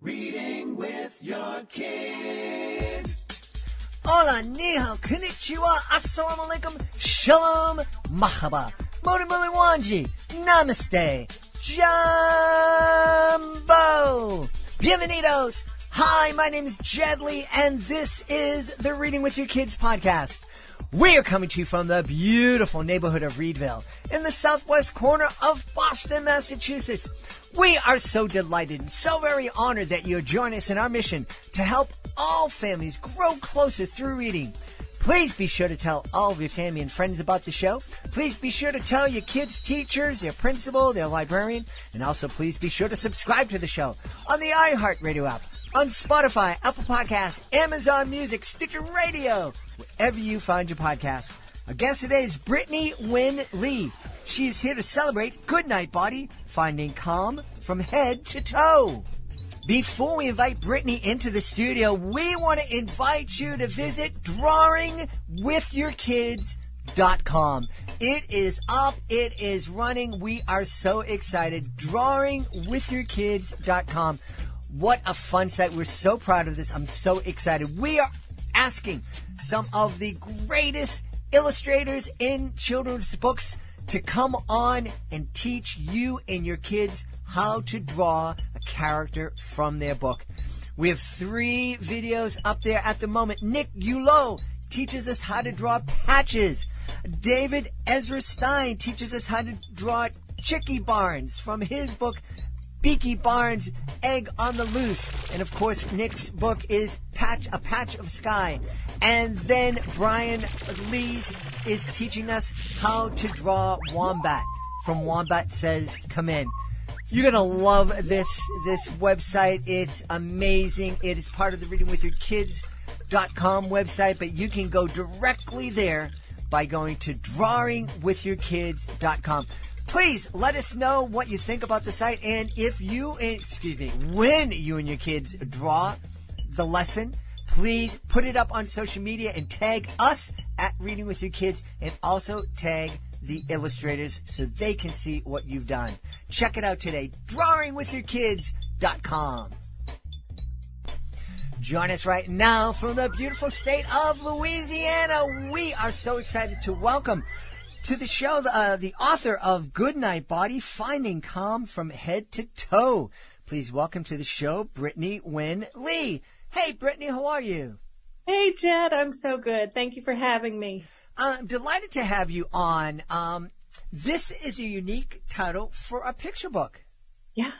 Reading with your kids. Hola, ni hao, konnichiwa, assalamu alaikum, shalom, mahaba, moni moli wanji, namaste, jumbo, bienvenidos. Hi, my name is Jed Lee, and this is the Reading with Your Kids podcast. We are coming to you from the beautiful neighborhood of Reedville in the southwest corner of Boston, Massachusetts. We are so delighted and so very honored that you'll join us in our mission to help all families grow closer through reading. Please be sure to tell all of your family and friends about the show. Please be sure to tell your kids' teachers, their principal, their librarian, and also please be sure to subscribe to the show on the iHeartRadio app, on Spotify, Apple Podcasts, Amazon Music, Stitcher Radio, wherever you find your podcast. Our guest today is Britney Winn Lee. She is here to celebrate Goodnight Body, finding calm from head to toe. Before we invite Britney into the studio, we want to invite you to visit drawingwithyourkids.com. It is up. It is running. We are so excited. Drawingwithyourkids.com. What a fun site. We're so proud of this. I'm so excited. We are asking some of the greatest illustrators in children's books to come on and teach you and your kids how to draw a character from their book. We have 3 videos up there at the moment. Nick Ullo teaches us how to draw patches. David Ezra Stein teaches us how to draw Chicky Barnes from his book, Beaky Barnes, Egg on the Loose. And of course, Nick's book is A Patch of Sky. And then Brian Lees is teaching us how to draw Wombat from Wombat Says Come In. You're going to love this website. It's amazing. It is part of the readingwithyourkids.com website, but you can go directly there by going to drawingwithyourkids.com. Please let us know what you think about the site, and when you and your kids draw the lesson, please put it up on social media and tag us at Reading with Your Kids, and also tag the illustrators so they can see what you've done. Check it out today, drawingwithyourkids.com. Join us right now from the beautiful state of Louisiana. We are so excited to welcome to the show the author of Goodnight Body, Finding Calm from Head to Toe. Please welcome to the show, Britney Winn Lee. Hey, Britney, how are you? Hey, Jed, I'm so good. Thank you for having me. I'm delighted to have you on. This is a unique title for a picture book. Yeah.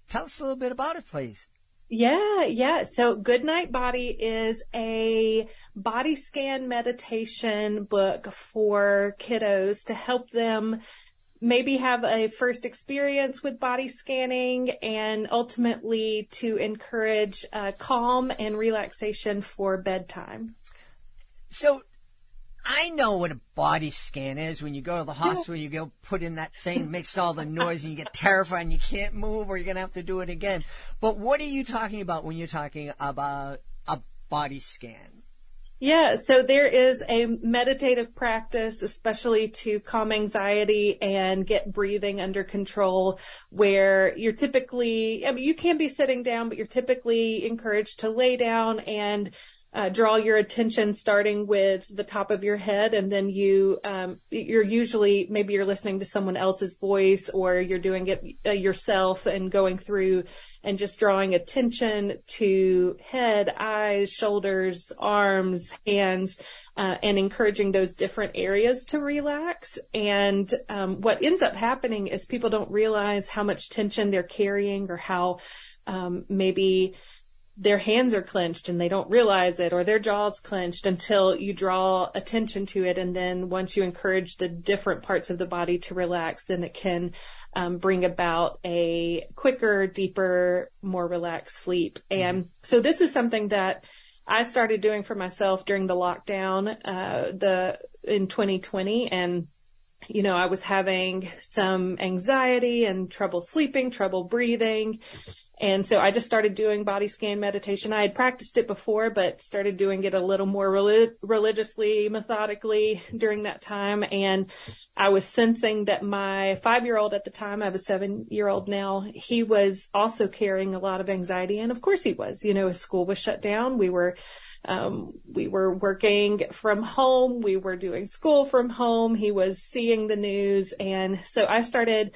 Tell us a little bit about it, please. Yeah. So Goodnight Body is a body scan meditation book for kiddos to help them maybe have a first experience with body scanning and ultimately to encourage calm and relaxation for bedtime. So I know what a body scan is. When you go to the hospital, you go put in that thing, it makes all the noise, and you get terrified and you can't move, or you're going to have to do it again. But what are you talking about when you're talking about a body scan? Yeah, so there is a meditative practice, especially to calm anxiety and get breathing under control, where you're typically, you can be sitting down, but you're typically encouraged to lay down and draw your attention starting with the top of your head, and then you're usually, maybe you're listening to someone else's voice, or you're doing it yourself and going through and just drawing attention to head, eyes, shoulders, arms, hands, and encouraging those different areas to relax. And what ends up happening is people don't realize how much tension they're carrying, or how maybe their hands are clenched and they don't realize it, or their jaw's clenched, until you draw attention to it. And then once you encourage the different parts of the body to relax, then it can bring about a quicker, deeper, more relaxed sleep. And so this is something that I started doing for myself during the lockdown in 2020. And I was having some anxiety and trouble sleeping, trouble breathing. And so I just started doing body scan meditation. I had practiced it before, but started doing it a little more religiously, methodically during that time. And I was sensing that my 5-year-old at the time, I have a 7-year-old now, he was also carrying a lot of anxiety. And of course he was, his school was shut down. We were working from home. We were doing school from home. He was seeing the news. And so I started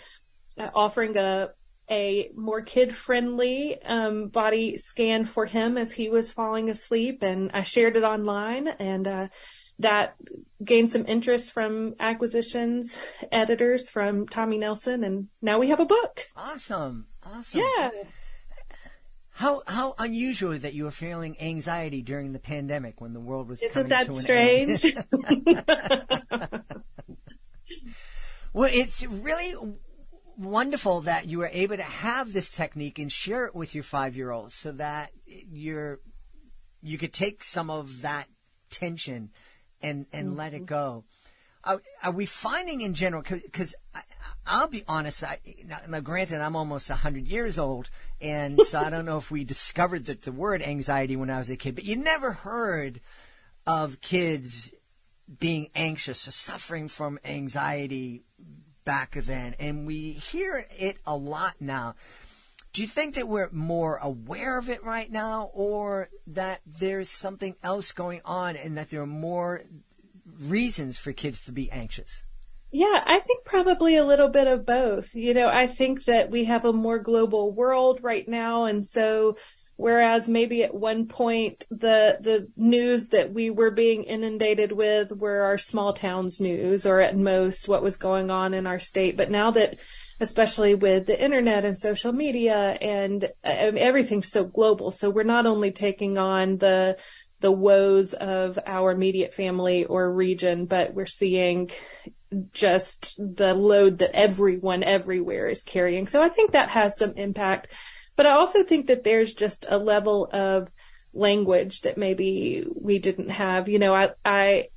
offering a more kid-friendly body scan for him as he was falling asleep. And I shared it online, and that gained some interest from acquisitions editors from Tommy Nelson. And now we have a book. Awesome. Yeah. How unusual that you were feeling anxiety during the pandemic when the world was Isn't coming that to an strange? end. Well, it's really wonderful that you were able to have this technique and share it with your 5-year-old so that you could take some of that tension and let it go. Are we finding in general, because I'll be honest, now granted I'm almost 100 years old, and so I don't know if we discovered the word anxiety when I was a kid, but you never heard of kids being anxious or suffering from anxiety back then, and we hear it a lot now. Do you think that we're more aware of it right now, or that there's something else going on and that there are more reasons for kids to be anxious? Yeah, I think probably a little bit of both. I think that we have a more global world right now. And so whereas maybe at one point the news that we were being inundated with were our small towns news, or at most what was going on in our state. But now that, especially with the internet and social media and everything's so global, so we're not only taking on the woes of our immediate family or region, but we're seeing just the load that everyone everywhere is carrying. So I think that has some impact. But I also think that there's just a level of language that maybe we didn't have. I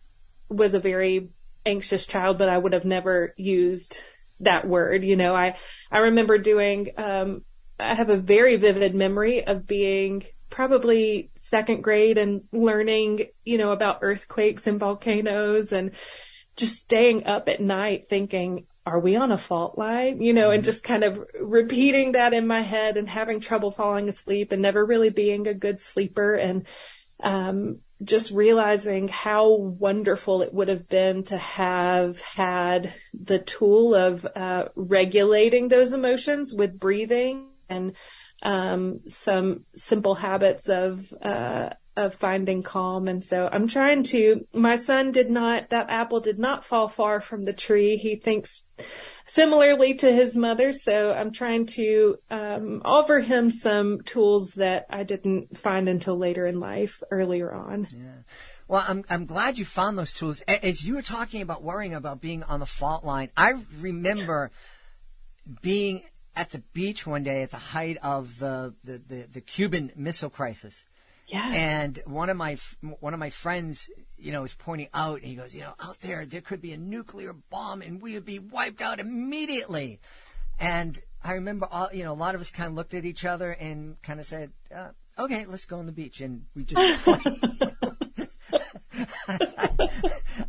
was a very anxious child, but I would have never used that word. I remember doing, I have a very vivid memory of being probably second grade and learning, about earthquakes and volcanoes, and just staying up at night thinking, are we on a fault line? And just kind of repeating that in my head and having trouble falling asleep and never really being a good sleeper. And just realizing how wonderful it would have been to have had the tool of regulating those emotions with breathing and some simple habits of finding calm. And so I'm trying my son that apple did not fall far from the tree. He thinks similarly to his mother. So I'm trying to offer him some tools that I didn't find until later in life, earlier on. Yeah. Well, I'm glad you found those tools. As you were talking about worrying about being on the fault line, I remember being at the beach one day at the height of the Cuban Missile Crisis. Yeah. And one of my friends, was pointing out, and he goes, out there could be a nuclear bomb and we would be wiped out immediately. And I remember a lot of us kind of looked at each other and kind of said, okay, let's go on the beach. And we just,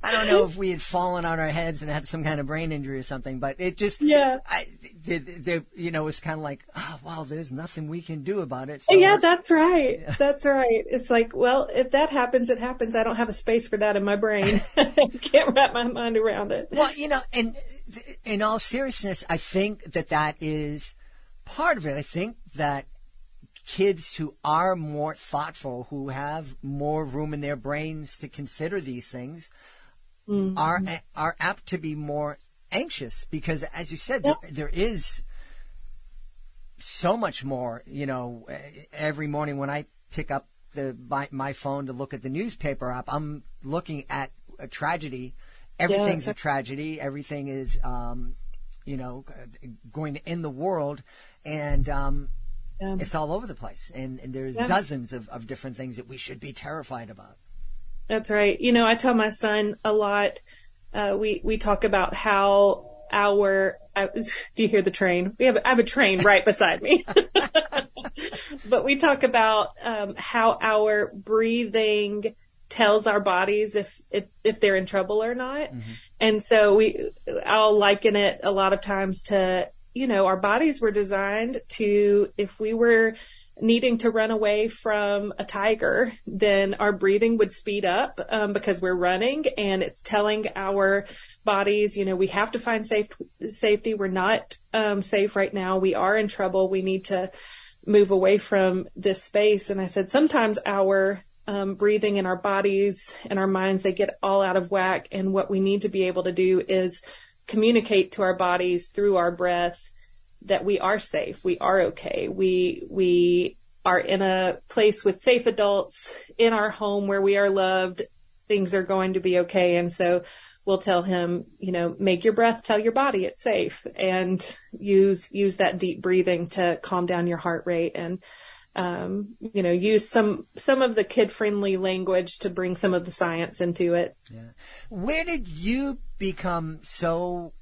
I don't know if we had fallen on our heads and had some kind of brain injury or something, but it just, it was kind of like, oh, wow, there's nothing we can do about it. So that's right. Yeah. That's right. It's like, well, if that happens, it happens. I don't have a space for that in my brain. I can't wrap my mind around it. Well, and in all seriousness, I think that is part of it. I think that kids who are more thoughtful, who have more room in their brains to consider these things, are apt to be more anxious because, as you said, there is so much more. Every morning when I pick up my phone to look at the newspaper app, I'm looking at a tragedy. Everything's a tragedy. Everything is, going to end the world, and it's all over the place. And there's dozens of different things that we should be terrified about. That's right. I tell my son a lot. We talk about how do you hear the train? I have a train right beside me. But we talk about how our breathing tells our bodies if they're in trouble or not. Mm-hmm. And so I'll liken it a lot of times to, our bodies were designed to, if we were needing to run away from a tiger, then our breathing would speed up because we're running, and it's telling our bodies, we have to find safety. We're not safe right now. We are in trouble. We need to move away from this space. And I said, sometimes our breathing in our bodies and our minds, they get all out of whack. And what we need to be able to do is communicate to our bodies through our breath that we are safe. We are okay. We are in a place with safe adults in our home where we are loved. Things are going to be okay. And so we'll tell him, make your breath tell your body it's safe, and use that deep breathing to calm down your heart rate, and use some of the kid-friendly language to bring some of the science into it. Yeah. Where did you become so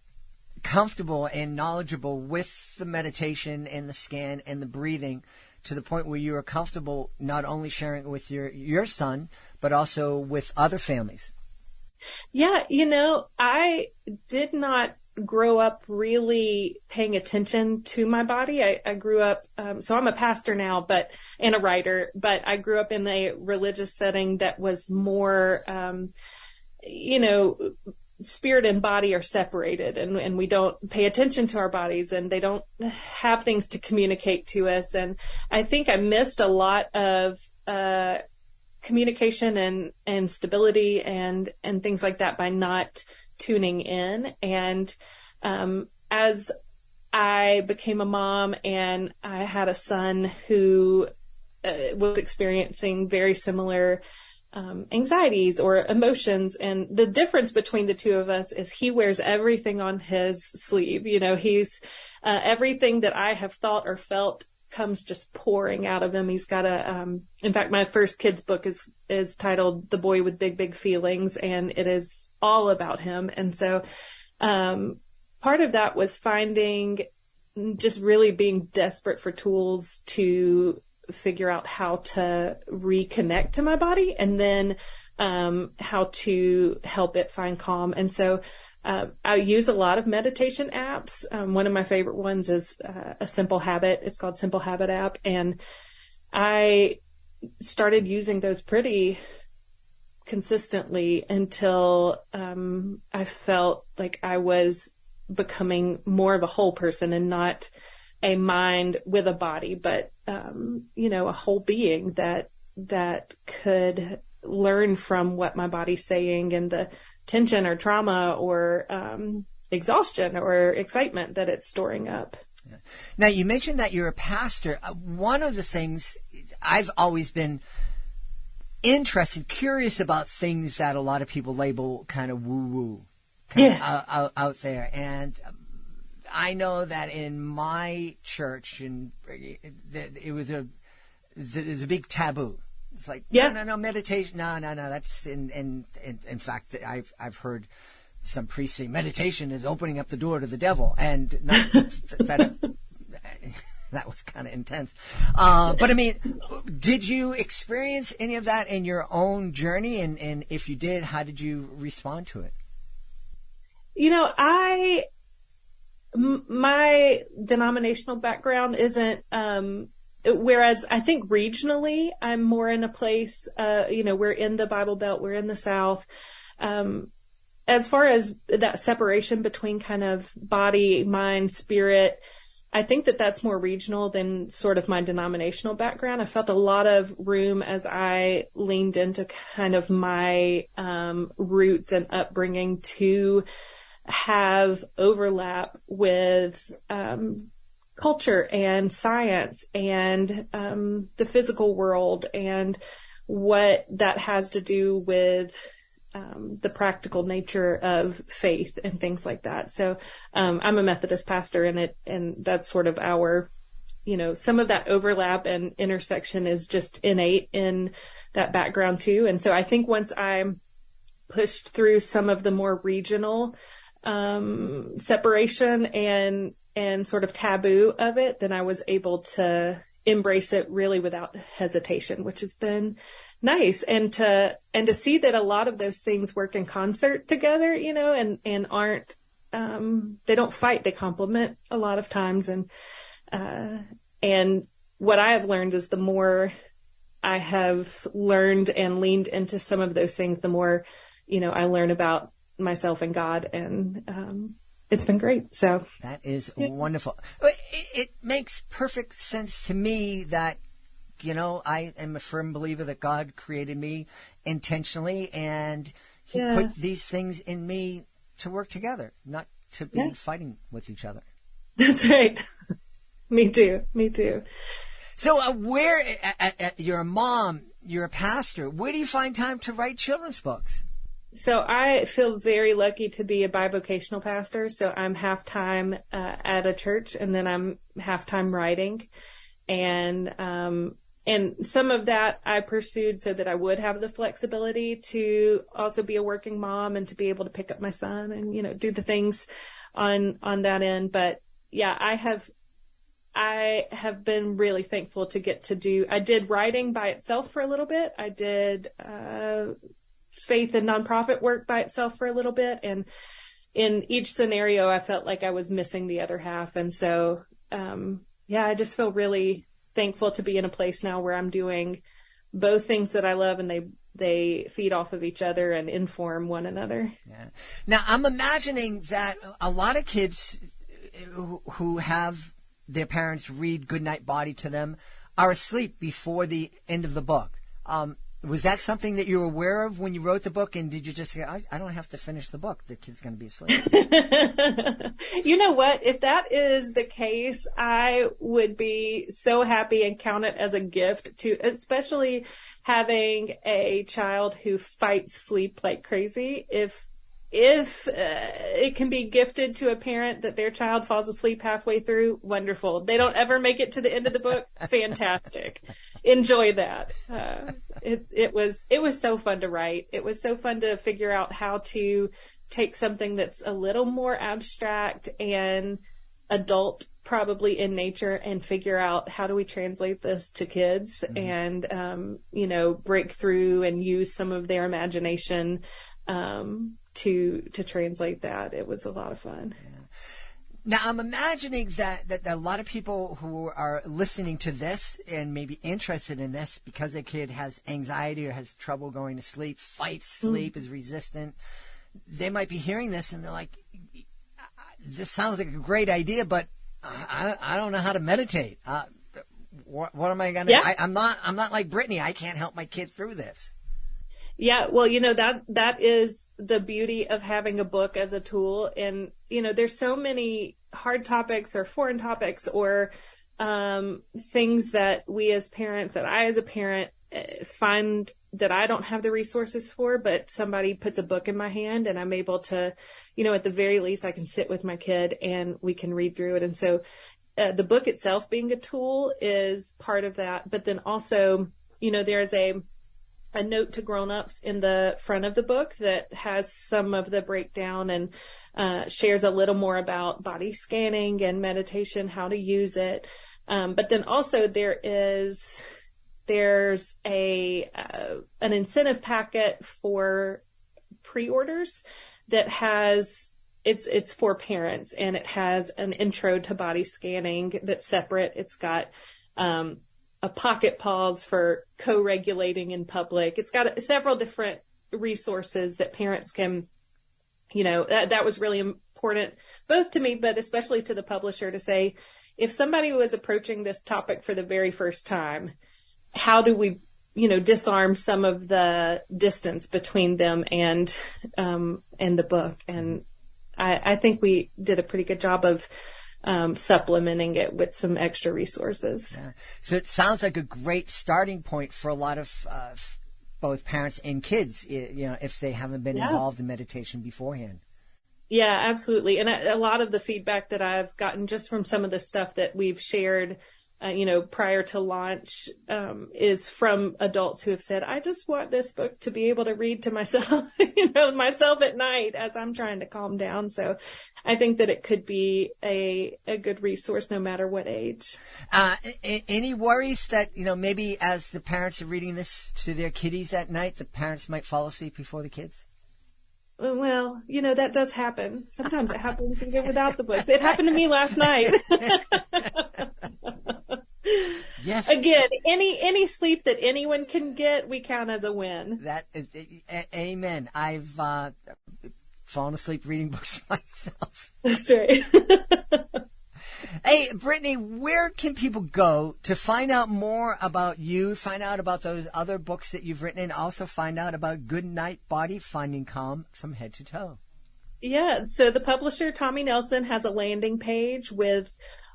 comfortable and knowledgeable with the meditation and the scan and the breathing to the point where you were comfortable not only sharing it with your son, but also with other families? Yeah, I did not grow up really paying attention to my body. I grew up, so I'm a pastor now, and a writer, but I grew up in a religious setting that was more, spirit and body are separated, and we don't pay attention to our bodies, and they don't have things to communicate to us. And I think I missed a lot of, communication and stability and things like that by not tuning in. And as I became a mom and I had a son who was experiencing very similar anxieties or emotions, and the difference between the two of us is he wears everything on his sleeve. He's everything that I have thought or felt comes just pouring out of him. He's got in fact, my first kid's book is titled The Boy with Big, Big Feelings, and it is all about him. And so, part of that was just really being desperate for tools to figure out how to reconnect to my body, and then, how to help it find calm. And so, I use a lot of meditation apps. One of my favorite ones is a Simple Habit. It's called Simple Habit app. And I started using those pretty consistently until I felt like I was becoming more of a whole person and not a mind with a body, but, a whole being that could learn from what my body's saying, and the tension or trauma or exhaustion or excitement that it's storing up. Yeah. Now, you mentioned that you're a pastor. One of the things I've always been interested, curious about things that a lot of people label kind of woo-woo out there. And I know that in my church, there's a big taboo. It's like, no, meditation. No, that's in fact, I've heard some priests say meditation is opening up the door to the devil, and not that was kind of intense. But I mean, did you experience any of that in your own journey? And if you did, how did you respond to it? My denominational background isn't, whereas I think regionally, I'm more in a place, we're in the Bible Belt, we're in the South. As far as that separation between kind of body, mind, spirit, I think that that's more regional than sort of my denominational background. I felt a lot of room as I leaned into kind of my roots and upbringing to have overlap with culture and science and the physical world, and what that has to do with the practical nature of faith and things like that. So I'm a Methodist pastor, and that's sort of our, some of that overlap and intersection is just innate in that background too. And so I think once I pushed through some of the more regional separation and sort of taboo of it, then I was able to embrace it really without hesitation, which has been nice. And to see that a lot of those things work in concert together, and aren't, they don't fight, they complement a lot of times. And what I have learned is the more I have learned and leaned into some of those things, the more, I learn about myself and God, and it's been great. So that is wonderful. It makes perfect sense to me that, I am a firm believer that God created me intentionally, and he put these things in me to work together, not to be fighting with each other. That's right. Me too. So you're a mom, you're a pastor. Where do you find time to write children's books? So I feel very lucky to be a bivocational pastor. So I'm half-time at a church, and then I'm half-time writing. And some of that I pursued so that I would have the flexibility to also be a working mom and to be able to pick up my son and, do the things on that end. But yeah, I have been really thankful to get to I did writing by itself for a little bit. I did faith and nonprofit work by itself for a little bit. And in each scenario, I felt like I was missing the other half. And so, I just feel really thankful to be in a place now where I'm doing both things that I love, and they feed off of each other and inform one another. Yeah. Now, I'm imagining that a lot of kids who have their parents read Goodnight Body to them are asleep before the end of the book. Was that something that you were aware of when you wrote the book? And did you just say, I don't have to finish the book, the kid's going to be asleep? You know what? If that is the case, I would be so happy and count it as a gift especially having a child who fights sleep like crazy. If it can be gifted to a parent that their child falls asleep halfway through, wonderful. They don't ever make it to the end of the book, fantastic. Enjoy that. It was so fun to write. It was so fun to figure out how to take something that's a little more abstract and adult probably in nature and figure out how do we translate this to kids and, break through and use some of their imagination, to translate that. It was a lot of fun. Yeah. Now, I'm imagining that a lot of people who are listening to this and maybe interested in this because their kid has anxiety or has trouble going to sleep, fights sleep, is resistant, they might be hearing this and they're like, this sounds like a great idea, but I don't know how to meditate. What am I going to do? I'm not like Britney. I can't help my kid through this. Yeah, well, that is the beauty of having a book as a tool. And, there's so many hard topics or foreign topics or things that we as parents, that I as a parent find that I don't have the resources for, but somebody puts a book in my hand and I'm able to, at the very least, I can sit with my kid and we can read through it. And so the book itself being a tool is part of that. But then also, there's a note to grown-ups in the front of the book that has some of the breakdown and shares a little more about body scanning and meditation, how to use it. But then also there's an incentive packet for pre-orders that has it's for parents, and it has an intro to body scanning that's separate. It's got a pocket pause for co-regulating in public. It's got several different resources that parents can, that was really important both to me, but especially to the publisher to say, if somebody was approaching this topic for the very first time, how do we, disarm some of the distance between them and the book? And I think we did a pretty good job of supplementing it with some extra resources. Yeah. So it sounds like a great starting point for a lot of both parents and kids, if they haven't been involved in meditation beforehand. Yeah, absolutely. And a lot of the feedback that I've gotten just from some of the stuff that we've shared prior to launch, is from adults who have said, I just want this book to be able to read to myself, myself at night as I'm trying to calm down. So I think that it could be a good resource no matter what age. Any worries that, maybe as the parents are reading this to their kiddies at night, the parents might fall asleep before the kids? Well, that does happen. Sometimes it happens even without the books. It happened to me last night. Yes. Again, any sleep that anyone can get, we count as a win. Amen. I've fallen asleep reading books myself. That's right. Hey, Britney, where can people go to find out more about you, find out about those other books that you've written, and also find out about Good Night Body, Finding Calm from Head to Toe? Yeah, so the publisher, Tommy Nelson, has a landing page with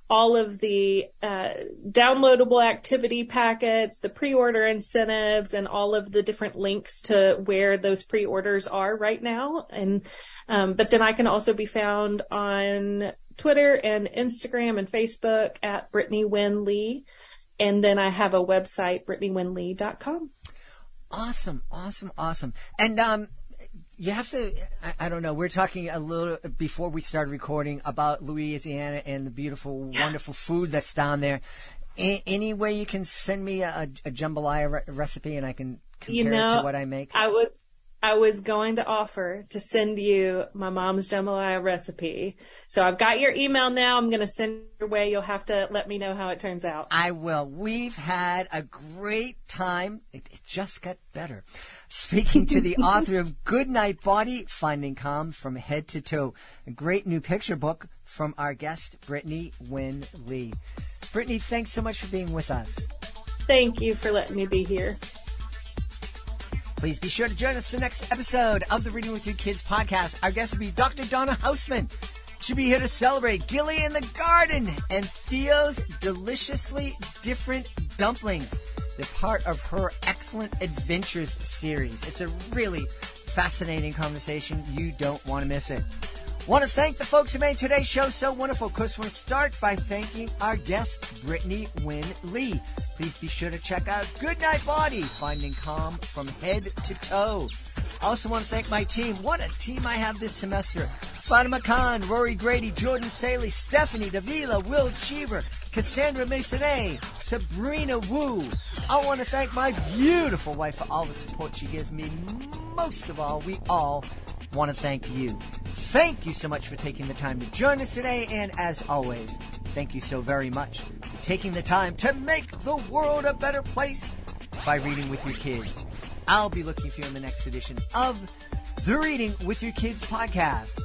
all of the downloadable activity packets, the pre-order incentives, and all of the different links to where those pre-orders are right now. And but then I can also be found on Twitter and Instagram and Facebook at Britney Winn Lee. And then I have a website, BritneyWinnLee.com. Awesome. And you have to, I don't know, we're talking a little before we started recording about Louisiana and the beautiful, wonderful food that's down there. Any way you can send me a jambalaya recipe and I can compare it to what I make? I was going to offer to send you my mom's jambalaya recipe. So I've got your email now. I'm going to send it your way. You'll have to let me know how it turns out. I will. We've had a great time. It just got better. Speaking to the author of Good Night Body, Finding Calm from Head to Toe. A great new picture book from our guest, Britney Winn Lee. Britney, thanks so much for being with us. Thank you for letting me be here. Please be sure to join us for the next episode of the Reading with Your Kids podcast. Our guest will be Dr. Donna Hausman. She'll be here to celebrate Gilly in the Garden and Theo's Deliciously Different Dumplings. They're part of her Excellent Adventures series. It's a really fascinating conversation. You don't want to miss it. Want to thank the folks who made today's show so wonderful. Of course, want to start by thanking our guest, Britney Winn Lee. Please be sure to check out Good Night Body, Finding Calm from Head to Toe. Also want to thank my team. What a team I have this semester. Fatima Khan, Rory Grady, Jordan Saley, Stephanie Davila, Will Cheever, Cassandra Masonet, Sabrina Wu. I want to thank my beautiful wife for all the support she gives me. Most of all, we all want to thank you. Thank you so much for taking the time to join us today, and as always, thank you so very much for taking the time to make the world a better place by reading with your kids. I'll be looking for you in the next edition of the Reading with Your Kids podcast.